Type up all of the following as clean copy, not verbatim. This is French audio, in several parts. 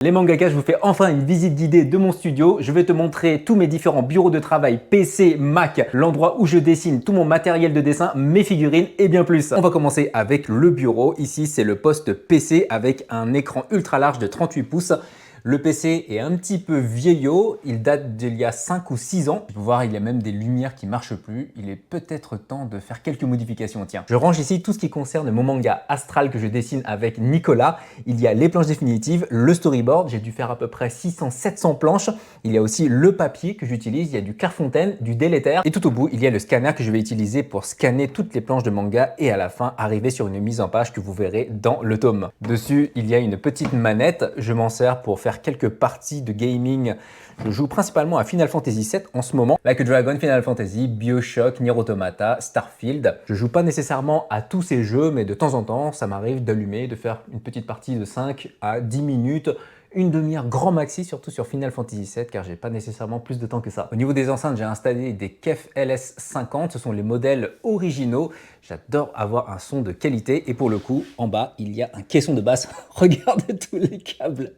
Les mangakas, je vous fais enfin une visite guidée de mon studio. Je vais te montrer tous mes différents bureaux de travail, PC, Mac, l'endroit où je dessine, tout mon matériel de dessin, mes figurines et bien plus. On va commencer avec le bureau. Ici, c'est le poste PC avec un écran ultra large de 38 pouces. Le PC est un petit peu vieillot, il date d'il y a 5 ou 6 ans. Tu peux voir, il y a même des lumières qui ne marchent plus. Il est peut-être temps de faire quelques modifications. Tiens, je range ici tout ce qui concerne mon manga Astral que je dessine avec Nicolas. Il y a les planches définitives, le storyboard, j'ai dû faire à peu près 600-700 planches. Il y a aussi le papier que j'utilise, il y a du Clairefontaine, du délétère. Et tout au bout, il y a le scanner que je vais utiliser pour scanner toutes les planches de manga et à la fin, arriver sur une mise en page que vous verrez dans le tome. Dessus, il y a une petite manette. Je m'en sers pour faire quelques parties de gaming. Je joue principalement à Final Fantasy VII en ce moment. Like a Dragon, Final Fantasy, BioShock, Nier Automata, Starfield. Je joue pas nécessairement à tous ces jeux, mais de temps en temps, ça m'arrive d'allumer, de faire une petite partie de 5 à 10 minutes, une demi-heure grand maxi, surtout sur Final Fantasy VII, car j'ai pas nécessairement plus de temps que ça. Au niveau des enceintes, j'ai installé des KEF LS50, ce sont les modèles originaux. J'adore avoir un son de qualité et pour le coup, en bas, il y a un caisson de basse. Regardez tous les câbles.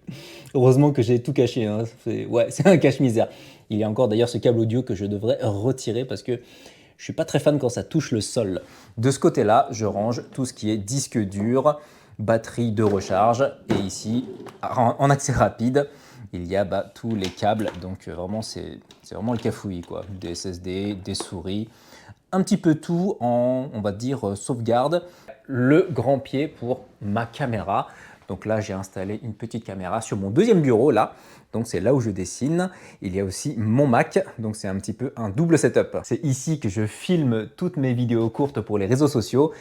Heureusement que j'ai tout caché, hein. C'est un cache-misère. Il y a encore d'ailleurs ce câble audio que je devrais retirer parce que je suis pas très fan quand ça touche le sol. De ce côté-là, je range tout ce qui est disque dur, batterie de recharge et ici, en accès rapide, il y a tous les câbles. Donc vraiment, c'est vraiment le cafouillis, quoi. Des SSD, des souris, un petit peu tout en, on va dire, sauvegarde. Le grand pied pour ma caméra. Donc là, j'ai installé une petite caméra sur mon deuxième bureau, là. Donc c'est là où je dessine. Il y a aussi mon Mac, donc c'est un petit peu un double setup. C'est ici que je filme toutes mes vidéos courtes pour les réseaux sociaux.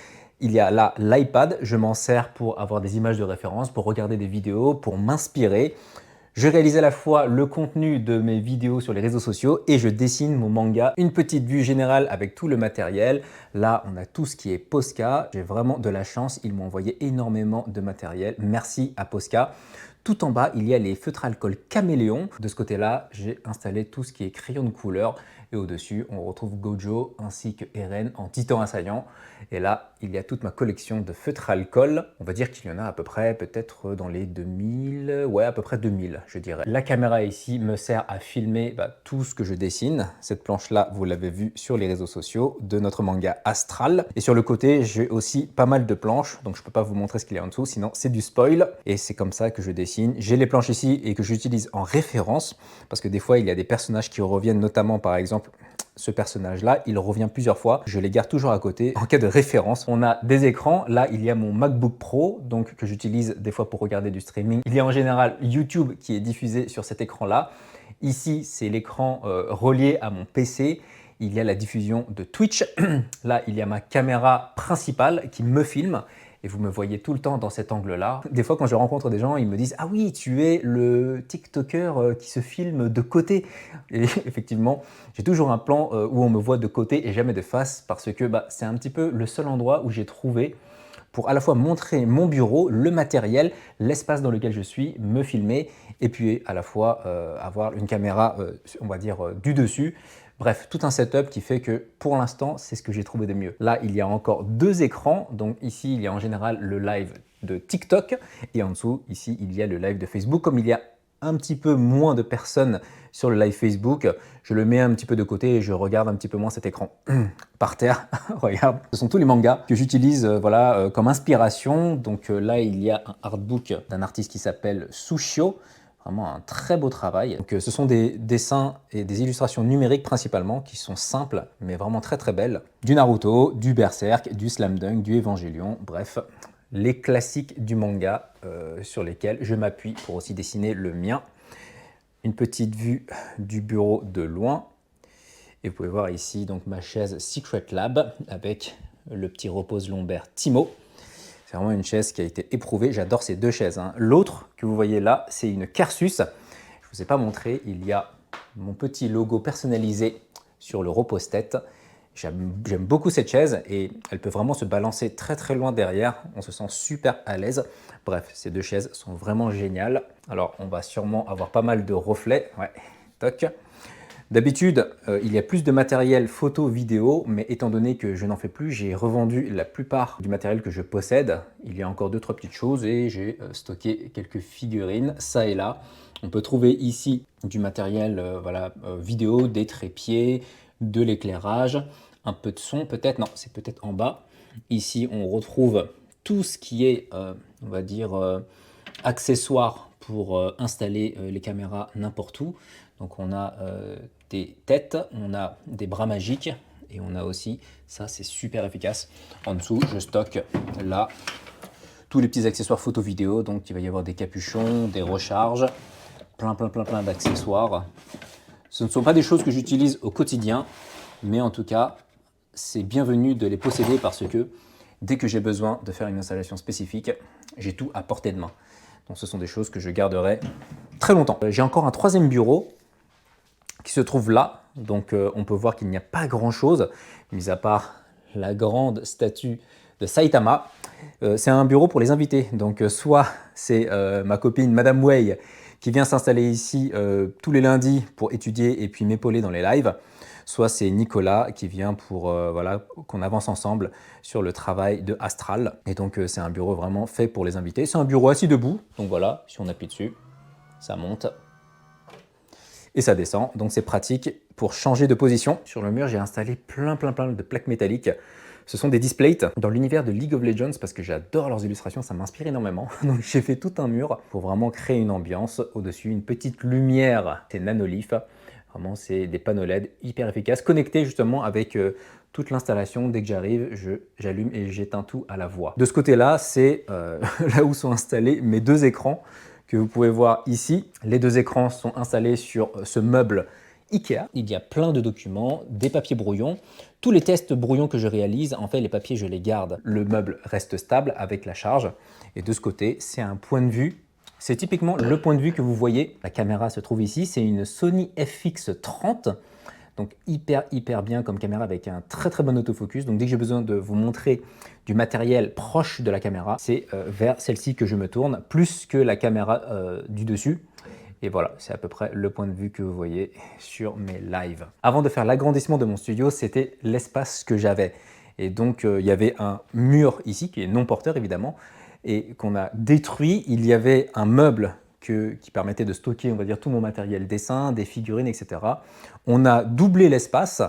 Il y a là l'iPad, je m'en sers pour avoir des images de référence, pour regarder des vidéos, pour m'inspirer. Je réalise à la fois le contenu de mes vidéos sur les réseaux sociaux et je dessine mon manga. Une petite vue générale avec tout le matériel. Là, on a tout ce qui est Posca. J'ai vraiment de la chance, ils m'ont envoyé énormément de matériel. Merci à Posca. Tout en bas, il y a les feutres alcool Caméléon. De ce côté-là, j'ai installé tout ce qui est crayon de couleur. Et au-dessus, on retrouve Gojo ainsi que Eren en titan assaillant. Et là, il y a toute ma collection de feutres alcool. On va dire qu'il y en a à peu près, peut-être dans les 2000, ouais, à peu près 2000, je dirais. La caméra ici me sert à filmer tout ce que je dessine. Cette planche-là, vous l'avez vue sur les réseaux sociaux de notre manga Astral. Et sur le côté, j'ai aussi pas mal de planches, donc je peux pas vous montrer ce qu'il y a en dessous, sinon c'est du spoil. Et c'est comme ça que je dessine. J'ai les planches ici et que j'utilise en référence, parce que des fois, il y a des personnages qui reviennent, notamment par exemple, ce personnage-là, il revient plusieurs fois. Je les garde toujours à côté en cas de référence. On a des écrans. Là, il y a mon MacBook Pro, donc que j'utilise des fois pour regarder du streaming. Il y a en général YouTube qui est diffusé sur cet écran-là. Ici, c'est l'écran relié à mon PC. Il y a la diffusion de Twitch. Là, il y a ma caméra principale qui me filme. Et vous me voyez tout le temps dans cet angle-là. Des fois, quand je rencontre des gens, ils me disent « Ah oui, tu es le TikToker qui se filme de côté ». Et effectivement, j'ai toujours un plan où on me voit de côté et jamais de face parce que c'est un petit peu le seul endroit où j'ai trouvé pour à la fois montrer mon bureau, le matériel, l'espace dans lequel je suis, me filmer et puis à la fois avoir une caméra, on va dire, du dessus. Bref, tout un setup qui fait que pour l'instant, c'est ce que j'ai trouvé de mieux. Là, il y a encore deux écrans. Donc ici, il y a en général le live de TikTok et en dessous, ici, il y a le live de Facebook. Comme il y a un petit peu moins de personnes sur le live Facebook, je le mets un petit peu de côté et je regarde un petit peu moins cet écran. Par terre, regarde. Ce sont tous les mangas que j'utilise comme inspiration. Donc là, il y a un artbook d'un artiste qui s'appelle Sushio. Vraiment un très beau travail. Donc, ce sont des dessins et des illustrations numériques principalement qui sont simples mais vraiment très très belles. Du Naruto, du Berserk, du Slam Dunk, du Evangelion, bref, les classiques du manga sur lesquels je m'appuie pour aussi dessiner le mien. Une petite vue du bureau de loin. Et vous pouvez voir ici donc ma chaise Secret Lab avec le petit repose lombaire Timo. C'est vraiment une chaise qui a été éprouvée. J'adore ces deux chaises, hein. L'autre que vous voyez là, c'est une Carsus. Je ne vous ai pas montré. Il y a mon petit logo personnalisé sur le repose-tête. J'aime beaucoup cette chaise et elle peut vraiment se balancer très très loin derrière. On se sent super à l'aise. Bref, ces deux chaises sont vraiment géniales. Alors, on va sûrement avoir pas mal de reflets. Ouais, toc. D'habitude, il y a plus de matériel photo, vidéo, mais étant donné que je n'en fais plus, j'ai revendu la plupart du matériel que je possède. Il y a encore 2-3 petites choses et j'ai stocké quelques figurines, ça et là. On peut trouver ici du matériel vidéo, des trépieds, de l'éclairage, un peu de son peut-être, non, c'est peut-être en bas. Ici, on retrouve tout ce qui est, on va dire, accessoires pour installer les caméras n'importe où. Donc on a des têtes, on a des bras magiques et on a aussi, ça c'est super efficace. En dessous, je stocke là tous les petits accessoires photo vidéo. Donc il va y avoir des capuchons, des recharges, plein d'accessoires. Ce ne sont pas des choses que j'utilise au quotidien, mais en tout cas, c'est bienvenu de les posséder parce que dès que j'ai besoin de faire une installation spécifique, j'ai tout à portée de main. Donc ce sont des choses que je garderai très longtemps. J'ai encore un troisième bureau qui se trouve là. Donc on peut voir qu'il n'y a pas grand chose, mis à part la grande statue de Saitama. C'est un bureau pour les invités. Donc soit c'est ma copine Madame Wei qui vient s'installer ici tous les lundis pour étudier et puis m'épauler dans les lives. Soit c'est Nicolas qui vient pour qu'on avance ensemble sur le travail de Astral. Et donc c'est un bureau vraiment fait pour les invités. C'est un bureau assis debout. Donc voilà, si on appuie dessus, ça monte et ça descend. Donc c'est pratique pour changer de position. Sur le mur, j'ai installé plein de plaques métalliques. Ce sont des displays dans l'univers de League of Legends parce que j'adore leurs illustrations, ça m'inspire énormément. Donc j'ai fait tout un mur pour vraiment créer une ambiance. Au-dessus, une petite lumière, c'est Nanolith. Vraiment, c'est des panneaux LED hyper efficaces, connectés justement avec toute l'installation. Dès que j'arrive, j'allume et j'éteins tout à la voix. De ce côté-là, c'est là où sont installés mes deux écrans que vous pouvez voir ici. Les deux écrans sont installés sur ce meuble Ikea. Il y a plein de documents, des papiers brouillons. Tous les tests brouillons que je réalise, en fait, les papiers, je les garde. Le meuble reste stable avec la charge. Et de ce côté, c'est un point de vue. C'est typiquement le point de vue que vous voyez. La caméra se trouve ici. C'est une Sony FX30. Donc hyper bien comme caméra avec un très bon autofocus. Donc dès que j'ai besoin de vous montrer du matériel proche de la caméra, c'est vers celle-ci que je me tourne, plus que la caméra du dessus. Et voilà, c'est à peu près le point de vue que vous voyez sur mes lives. Avant de faire l'agrandissement de mon studio, c'était l'espace que j'avais. Et donc il y avait un mur ici, qui est non porteur évidemment, et qu'on a détruit. Il y avait un meuble qui permettait de stocker, on va dire, tout mon matériel dessin, des figurines, etc. On a doublé l'espace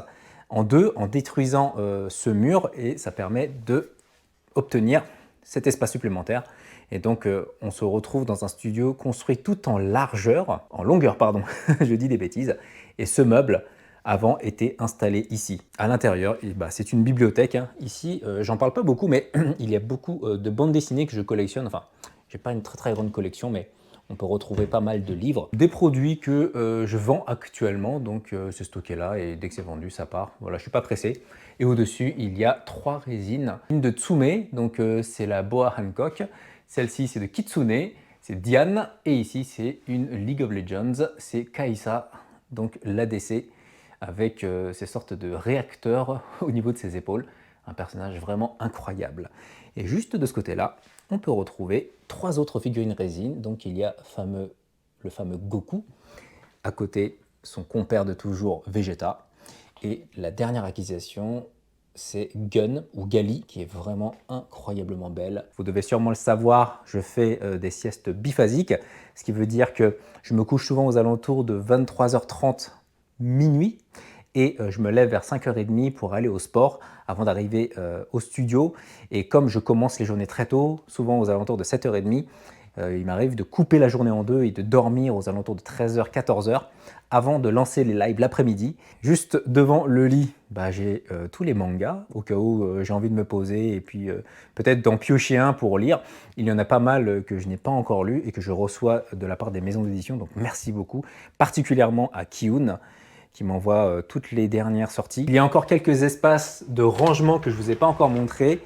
en deux en détruisant ce mur et ça permet d'obtenir cet espace supplémentaire. Et donc, on se retrouve dans un studio construit tout en longueur, pardon, je dis des bêtises. Et ce meuble, avant, était installé ici. À l'intérieur, c'est une bibliothèque. Hein. Ici, j'en parle pas beaucoup, mais il y a beaucoup de bandes dessinées que je collectionne. Enfin, j'ai pas une très grande collection, mais on peut retrouver pas mal de livres. Des produits que je vends actuellement, donc c'est stocké là et dès que c'est vendu, ça part. Voilà, je suis pas pressé. Et au-dessus, il y a 3 résines. Une de Tsume, donc c'est la Boa Hancock. Celle-ci, c'est de Kitsune, c'est Diane. Et ici, c'est une League of Legends, c'est Kaisa, donc l'ADC, avec ces sortes de réacteurs au niveau de ses épaules. Un personnage vraiment incroyable. Et juste de ce côté-là, on peut retrouver 3 autres figurines résine. Donc il y a le fameux Goku, à côté son compère de toujours Vegeta. Et la dernière acquisition, c'est Gun ou Gali, qui est vraiment incroyablement belle. Vous devez sûrement le savoir, je fais des siestes biphasiques, ce qui veut dire que je me couche souvent aux alentours de 23h30 minuit. Et je me lève vers 5h30 pour aller au sport avant d'arriver au studio. Et comme je commence les journées très tôt, souvent aux alentours de 7h30, il m'arrive de couper la journée en deux et de dormir aux alentours de 13h, 14h avant de lancer les lives l'après-midi. Juste devant le lit, j'ai tous les mangas au cas où j'ai envie de me poser et puis peut-être d'en piocher un pour lire. Il y en a pas mal que je n'ai pas encore lu et que je reçois de la part des maisons d'édition, donc merci beaucoup, particulièrement à Kiun, qui m'envoie toutes les dernières sorties. Il y a encore quelques espaces de rangement que je ne vous ai pas encore montré.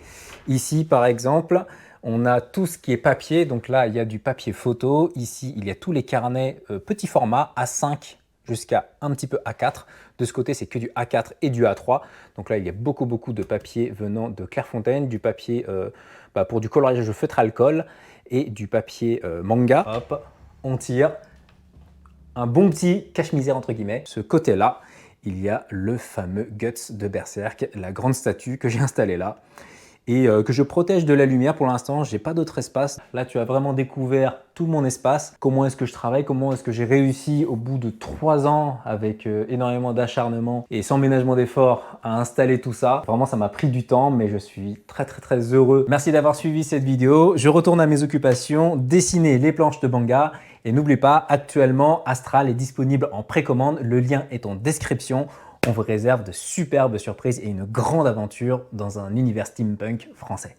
Ici, par exemple, on a tout ce qui est papier. Donc là, il y a du papier photo. Ici, il y a tous les carnets petit format A5 jusqu'à un petit peu A4. De ce côté, c'est que du A4 et du A3. Donc là, il y a beaucoup de papier venant de Clairefontaine, du papier pour du coloriage feutre alcool et du papier manga. Hop, on tire. un bon petit cache-misère entre guillemets. Ce côté-là, il y a le fameux Guts de Berserk, la grande statue que j'ai installée là et que je protège de la lumière pour l'instant. J'ai pas d'autre espace. Là, tu as vraiment découvert tout mon espace. Comment est-ce que je travaille, comment est-ce que j'ai réussi au bout de 3 ans avec énormément d'acharnement et sans ménagement d'efforts à installer tout ça. Vraiment, ça m'a pris du temps, mais je suis très heureux. Merci d'avoir suivi cette vidéo. Je retourne à mes occupations, dessiner les planches de manga. Et n'oublie pas, actuellement, Astral est disponible en précommande. Le lien est en description. On vous réserve de superbes surprises et une grande aventure dans un univers steampunk français.